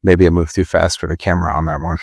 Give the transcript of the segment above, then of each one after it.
Maybe I moved too fast for the camera on that one.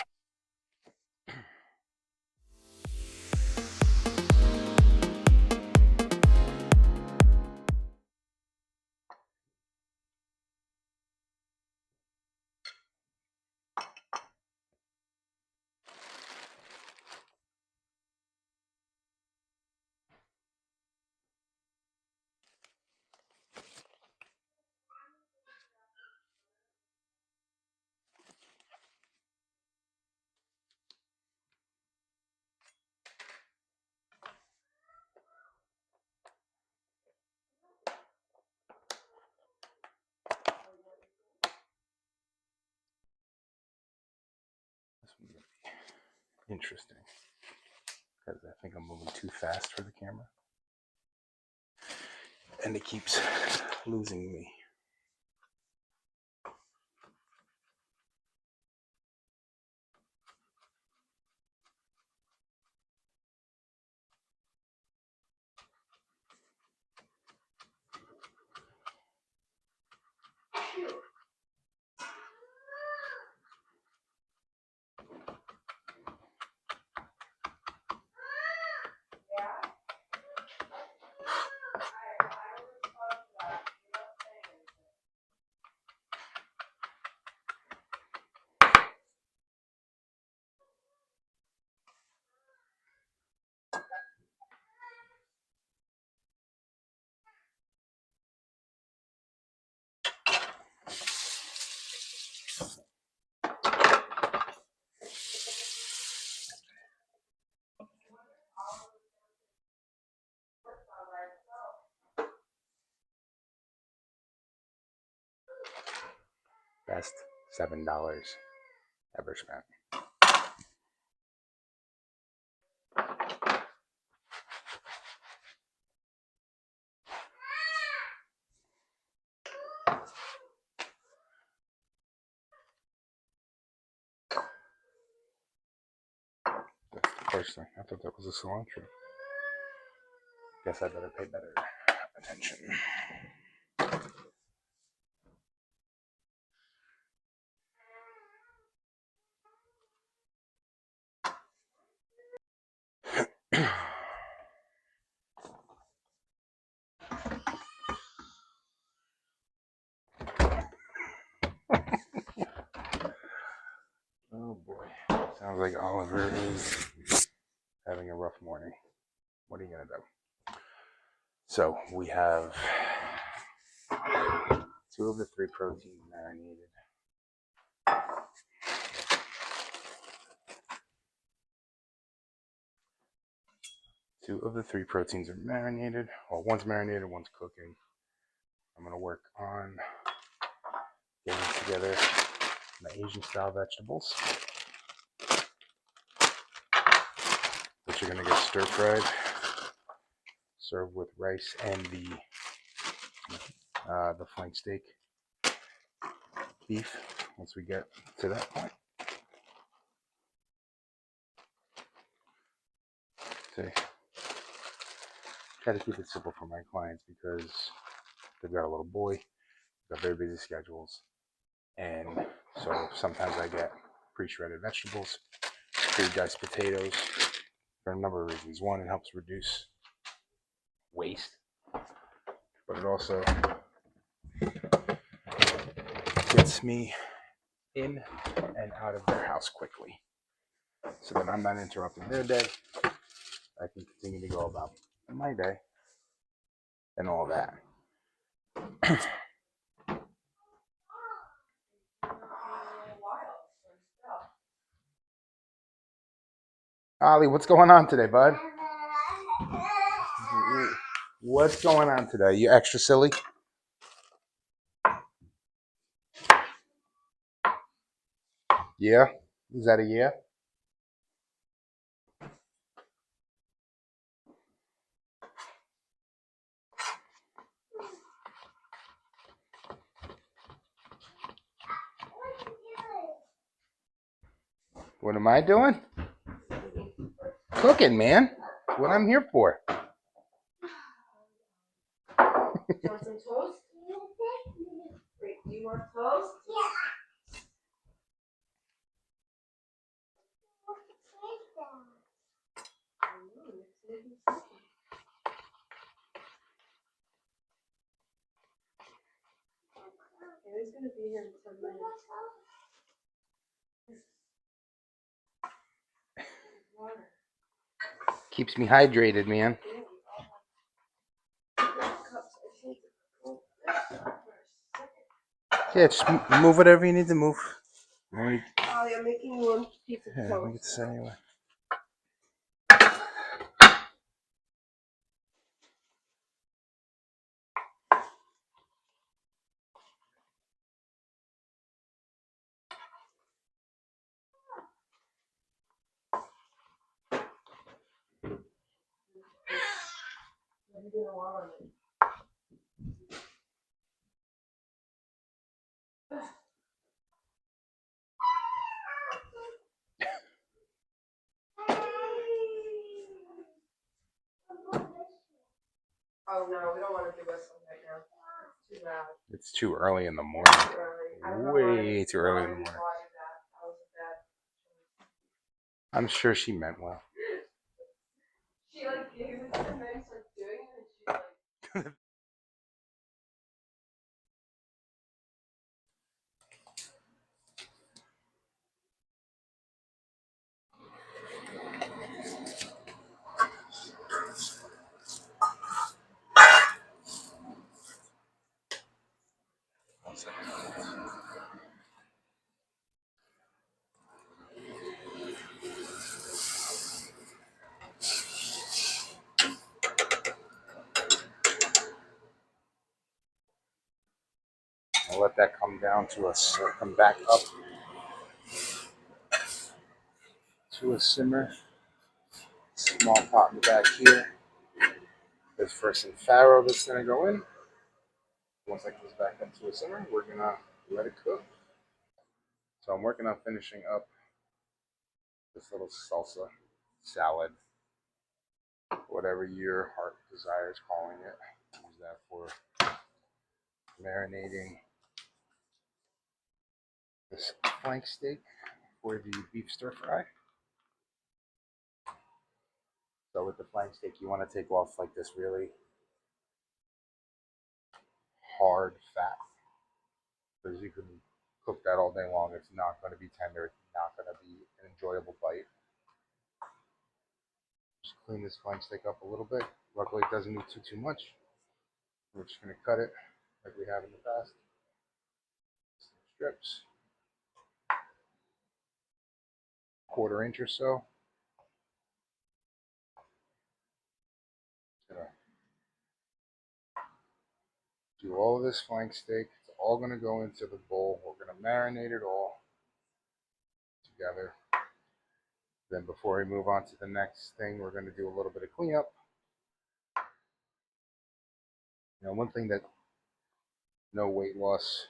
This one's gonna be interesting because I think I'm moving too fast for the camera, and it keeps losing me. Best $7 ever spent. That's the first thing. I thought that was a cilantro. Guess I better pay better attention. Oh boy. Sounds like Oliver is having a rough morning. What are you gonna do? So we have 2 of the 3 proteins marinated. 2 of the 3 proteins are marinated. Well, one's marinated, one's cooking. I'm gonna work on getting together my Asian style vegetables, which are gonna get stir fried, served with rice and the flank steak beef once we get to that point. So, try to keep it simple for my clients because they've got a little boy, they've got very busy schedules, and so sometimes I get pre-shredded vegetables, pre-diced potatoes for a number of reasons. One, it helps reduce waste, but it also gets me in and out of their house quickly so that I'm not interrupting their day. I can continue to go about my day and all that. Ollie, what's going on today, bud? What's going on today? You extra silly? Yeah? Is that a yeah? What am I doing? Cooking, man. What I'm here for. Want some toast? Do you want toast? Yeah. going to be here in 10 minutes. Water. Keeps me hydrated, man. Yeah, just move whatever you need to move. Oh, you're making one piece of toast. Yeah, let me get this anyway. Oh no, we don't want to do whistling right now. It's too loud. It's too early in the morning. Too early. Way too early in the morning. I'm sure she meant well. She like gave it and then started doing it and she like I'll let that come down to come back up to a simmer. Small pot in the back here. There's first some farro that's gonna go in. Once that comes back up to a simmer, we're gonna let it cook. So I'm working on finishing up this little salsa salad, whatever your heart desires calling it. Use that for marinating this flank steak for the beef stir fry. So with the flank steak, you want to take off like this really hard fat, because you can cook that all day long. It's not going to be tender. It's not going to be an enjoyable bite. Just clean this flank steak up a little bit. Luckily, it doesn't need too much. We're just going to cut it like we have in the past. Strips, 1/4 inch or so. Gonna do all of this flank steak. It's all going to go into the bowl. We're going to marinate it all together. Then before we move on to the next thing, we're going to do a little bit of cleanup. You know, one thing that no weight loss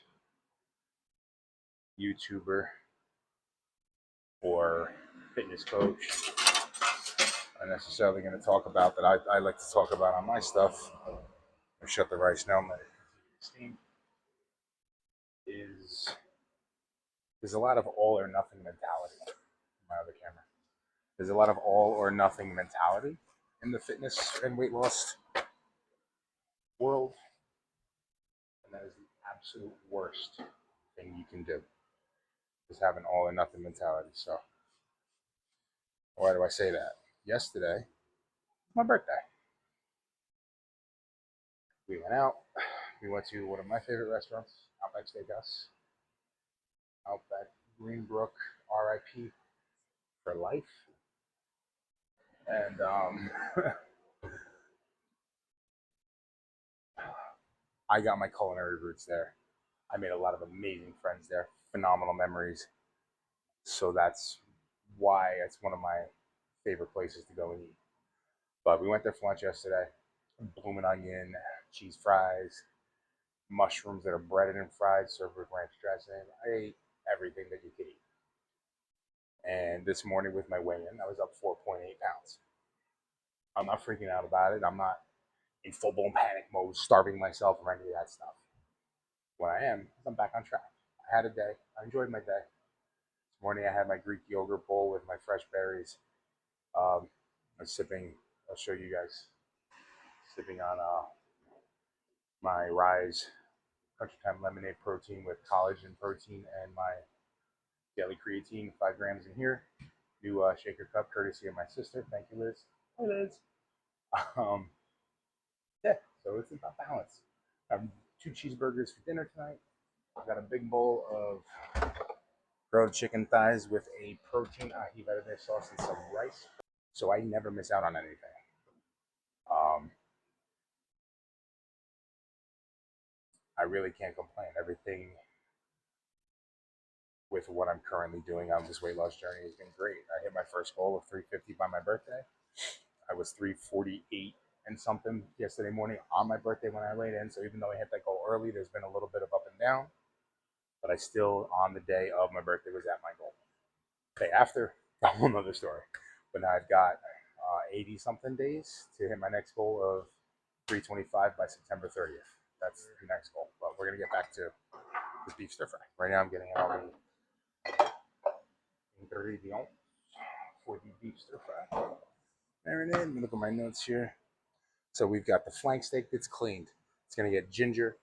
YouTuber or fitness coach are necessarily going to talk about that I like to talk about on my stuff. I shut the rice now and let it steam. There's a lot of all or nothing mentality. My other camera. There's a lot of all or nothing mentality in the fitness and weight loss world, and that is the absolute worst thing you can do. Is have an all or nothing mentality. So, why do I say that? Yesterday, my birthday. We went out. We went to one of my favorite restaurants, Outback Steakhouse. Outback Greenbrook, RIP for life. And I got my culinary roots there. I made a lot of amazing friends there, phenomenal memories. So that's why it's one of my favorite places to go and eat. But we went there for lunch yesterday. Bloomin' onion, cheese fries, mushrooms that are breaded and fried, served with ranch dressing. I ate everything that you could eat. And this morning with my weigh-in, I was up 4.8 pounds. I'm not freaking out about it. I'm not in full-blown panic mode, starving myself or any of that stuff. What I am is I'm back on track. I had a day. I enjoyed my day. This morning I had my Greek yogurt bowl with my fresh berries. I'm sipping. I'll show you guys. Sipping on my Rise Country Time lemonade protein with collagen protein and my daily creatine, 5 grams in here. New shaker cup, courtesy of my sister. Thank you, Liz. Hi, Liz. Um, yeah, so it's about balance. I have 2 cheeseburgers for dinner tonight. I've got a big bowl of grilled chicken thighs with a protein ají verde sauce and some rice. So I never miss out on anything. Um, I really can't complain. Everything with what I'm currently doing on this weight loss journey has been great. I hit my first goal of 350 by my birthday. I was 348 and something yesterday morning on my birthday when I laid in. So even though I hit that goal early, there's been a little bit of up and down. But I still, on the day of my birthday, was at my goal. Day after, a whole nother story. But now I've got 80 something days to hit my next goal of 325 by September 30th. That's the next goal. But we're going to get back to this beef stir fry. Right now I'm getting all the ingredients for the beef stir fry. There it is. Let me look at my notes here. So we've got the flank steak that's cleaned. It's going to get ginger,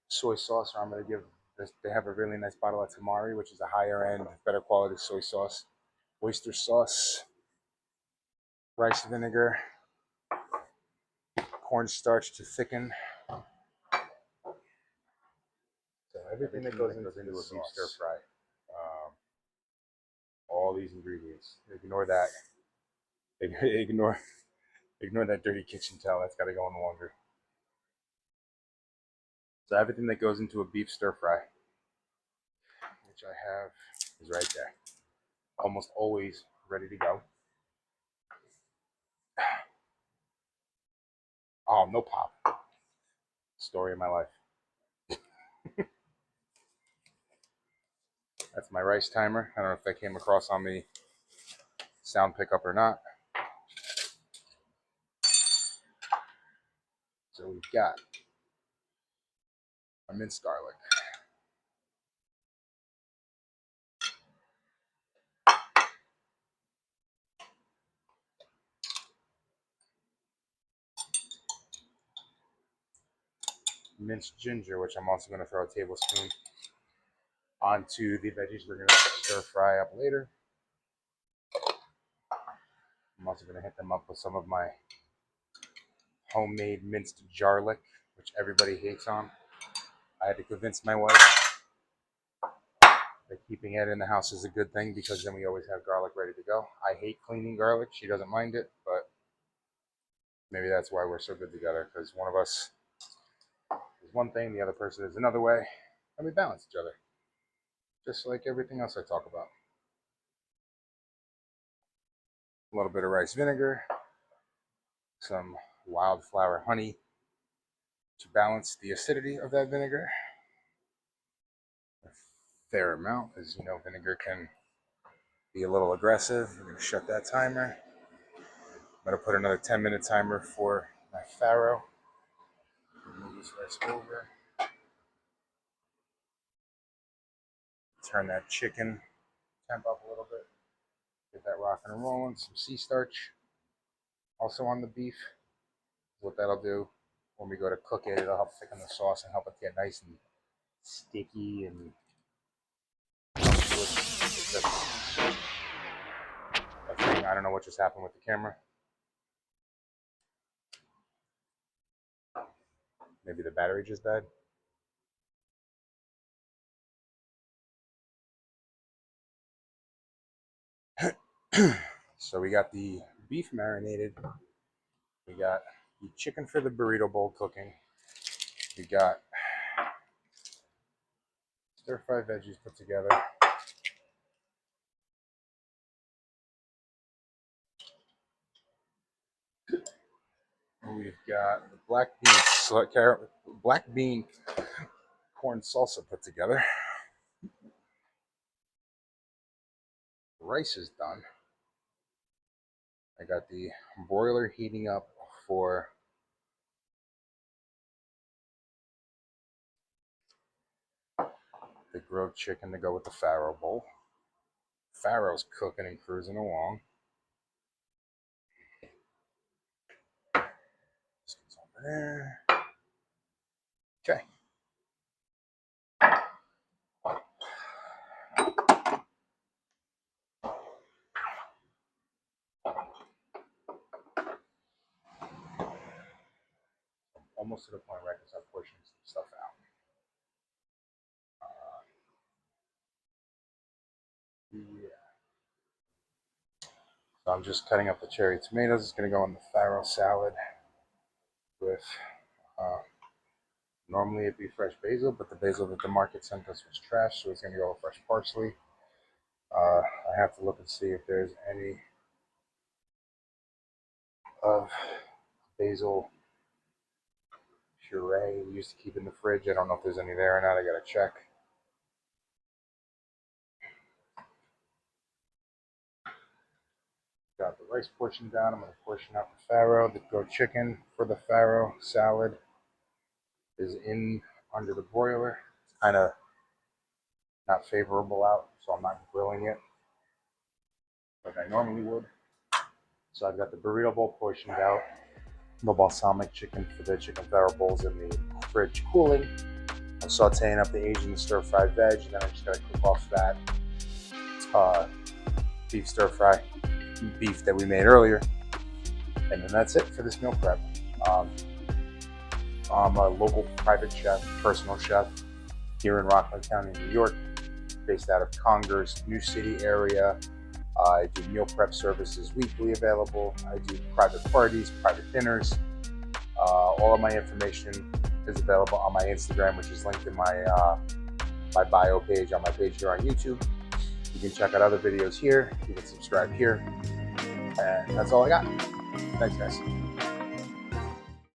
soy sauce, or I'm going to give this, they have a really nice bottle of tamari, which is a higher end, better quality soy sauce, oyster sauce, rice vinegar, cornstarch to thicken. So everything that goes into a beef stir fry. All these ingredients. Ignore that. Ignore that dirty kitchen towel. That's got to go in the laundry. So everything that goes into a beef stir fry, which I have, is right there. Almost always ready to go. Oh, no pop. Story of my life. That's my rice timer. I don't know if that came across on the sound pickup or not. So we've got a minced garlic. Minced ginger, which I'm also going to throw a tablespoon onto the veggies we're going to stir fry up later. I'm also going to hit them up with some of my homemade minced garlic, which everybody hates on. I had to convince my wife that keeping it in the house is a good thing because then we always have garlic ready to go. I hate cleaning garlic. She doesn't mind it, but maybe that's why we're so good together, because one of us is one thing, the other person is another way, and we balance each other, just like everything else I talk about. A little bit of rice vinegar, some wildflower honey to balance the acidity of that vinegar. A fair amount, as you know, vinegar can be a little aggressive. I'm going to shut that timer. I'm going to put another 10-minute timer for my farro. Move this rice over. Turn that chicken temp up a little bit. Get that rocking and rolling. Some sea starch also on the beef. What that'll do when we go to cook it, it'll help thicken the sauce and help it get nice and sticky and that thing. I don't know what just happened with the camera. Maybe the battery just died. So we got the beef marinated. We got the chicken for the burrito bowl cooking. We got stir fry veggies put together. We've got the black bean corn salsa put together. Rice is done. I got the broiler heating up for the grilled chicken to go with the farro bowl. Farro's cooking and cruising along. This goes over there. Okay. almost to the point where I can start portioning some stuff out. Yeah. So I'm just cutting up the cherry tomatoes. It's going to go in the farro salad with, normally it'd be fresh basil, but the basil that the market sent us was trash, so it's going to go with fresh parsley. I have to look and see if there's any of basil puree we used to keep in the fridge. I don't know if there's any there or not. I got to check. Got the rice portion down. I'm going to portion out the farro. The grilled chicken for the farro salad is in under the broiler. It's kind of not favorable out, so I'm not grilling it like I normally would. So I've got the burrito bowl portioned out. The balsamic chicken for the chicken farro bowls in the fridge cooling. I'm sauteing up the Asian stir-fried veg, and then I just got to cook off that beef stir-fry beef that we made earlier. And then that's it for this meal prep. I'm a local private chef, personal chef here in Rockland County, New York, based out of Congers, New City area. I do meal prep services weekly available. I do private parties, private dinners. All of my information is available on my Instagram, which is linked in my my bio page on my page here on YouTube. You can check out other videos here. You can subscribe here. And that's all I got. Thanks, guys.